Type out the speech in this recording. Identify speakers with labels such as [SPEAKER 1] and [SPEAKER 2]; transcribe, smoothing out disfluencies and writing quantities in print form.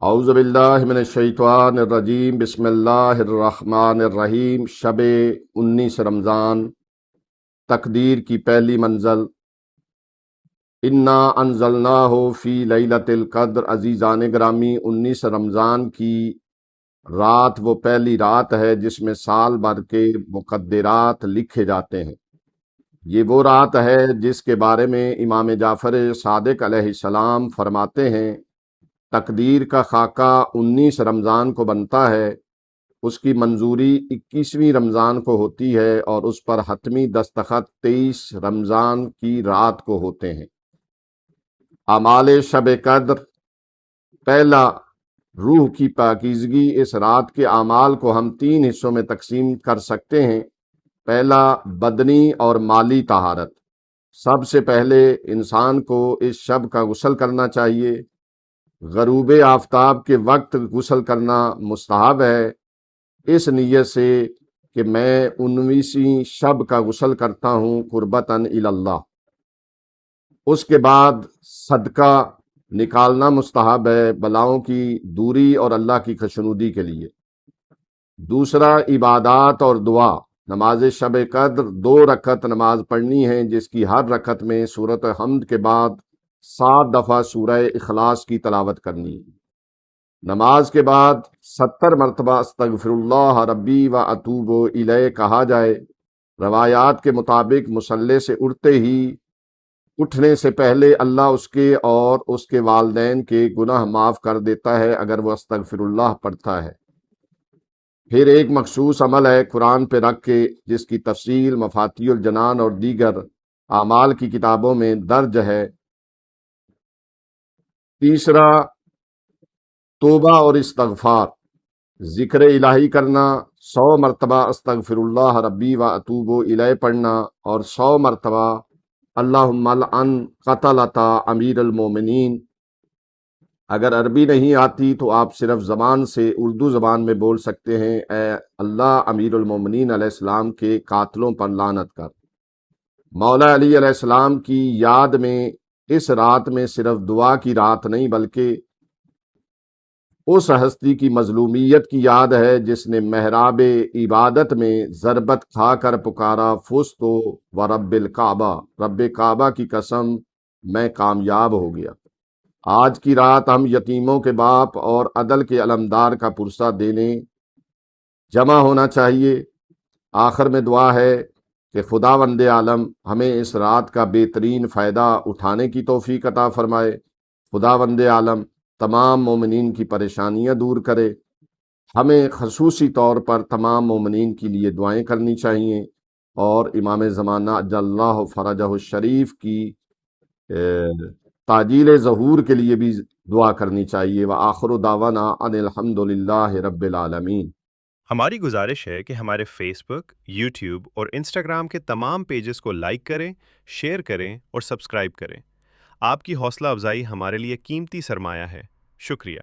[SPEAKER 1] اعوذ باللہ من الشیطان الرجیم، بسم اللہ الرحمن الرحیم۔ شب 19 رمضان، تقدیر کی پہلی منزل۔ انا انزلناہ فی لیلۃ القدر۔ عزیزان گرامی، 19 رمضان کی رات وہ پہلی رات ہے جس میں سال بھر کے مقدرات لکھے جاتے ہیں۔ یہ وہ رات ہے جس کے بارے میں امام جعفر صادق علیہ السلام فرماتے ہیں، تقدیر کا خاکہ 19 رمضان کو بنتا ہے، اس کی منظوری 21ویں رمضان کو ہوتی ہے اور اس پر حتمی دستخط 23 رمضان کی رات کو ہوتے ہیں۔ اعمال شب قدر۔ پہلا، روح کی پاکیزگی۔ اس رات کے اعمال کو ہم 3 حصوں میں تقسیم کر سکتے ہیں۔ پہلا، بدنی اور مالی طہارت۔ سب سے پہلے انسان کو اس شب کا غسل کرنا چاہیے۔ غروب آفتاب کے وقت غسل کرنا مستحب ہے، اس نیت سے کہ میں 19ویں شب کا غسل کرتا ہوں قربتاً الی اللہ۔ اس کے بعد صدقہ نکالنا مستحب ہے، بلاؤں کی دوری اور اللہ کی خوشنودی کے لیے۔ دوسرا، عبادات اور دعا۔ نماز شب قدر 2 رکعت نماز پڑھنی ہے، جس کی ہر رکعت میں سورۃ حمد کے بعد 7 دفعہ سورہ اخلاص کی تلاوت کرنی ہے۔ نماز کے بعد 70 مرتبہ استغفر اللہ ربی و اتوب الیہ کہا جائے۔ روایات کے مطابق مصلی سے اٹھنے سے پہلے اللہ اس کے اور اس کے والدین کے گناہ معاف کر دیتا ہے اگر وہ استغفر اللہ پڑھتا ہے۔ پھر ایک مخصوص عمل ہے قرآن پہ رکھ کے، جس کی تفصیل مفاتیح الجنان اور دیگر اعمال کی کتابوں میں درج ہے۔ تیسرا، توبہ اور استغفار۔ ذکر الہی کرنا، 100 مرتبہ استغفر اللہ ربی و اتوب الیہ پڑھنا اور 100 مرتبہ اللہم لعن قتلۃ امیر المومنین۔ اگر عربی نہیں آتی تو آپ صرف زبان سے اردو زبان میں بول سکتے ہیں، اے اللہ امیر المومنین علیہ السلام کے قاتلوں پر لعنت کر۔ مولا علی علیہ السلام کی یاد میں اس رات میں صرف دعا کی رات نہیں بلکہ اس ہستی کی مظلومیت کی یاد ہے جس نے محراب عبادت میں ضربت کھا کر پکارا، فزت و رب الکعبہ، رب کعبہ کی قسم میں کامیاب ہو گیا۔ آج کی رات ہم یتیموں کے باپ اور عدل کے علمدار کا پرسہ دینے جمع ہونا چاہیے۔ آخر میں دعا ہے کہ خداوند عالم ہمیں اس رات کا بہترین فائدہ اٹھانے کی توفیق عطا فرمائے۔ خداوند عالم تمام مومنین کی پریشانیاں دور کرے۔ ہمیں خصوصی طور پر تمام مومنین کے لیے دعائیں کرنی چاہیے اور امام زمانہ اجل اللہ فرجہ الشریف کی تعجیل ظہور کے لیے بھی دعا کرنی چاہیے۔ وآخر دعوانا ان الحمد للہ رب العالمین۔
[SPEAKER 2] ہماری گزارش ہے کہ ہمارے فیس بک، یوٹیوب اور انسٹاگرام کے تمام پیجز کو لائک کریں، شیئر کریں اور سبسکرائب کریں۔ آپ کی حوصلہ افزائی ہمارے لیے قیمتی سرمایہ ہے۔ شکریہ۔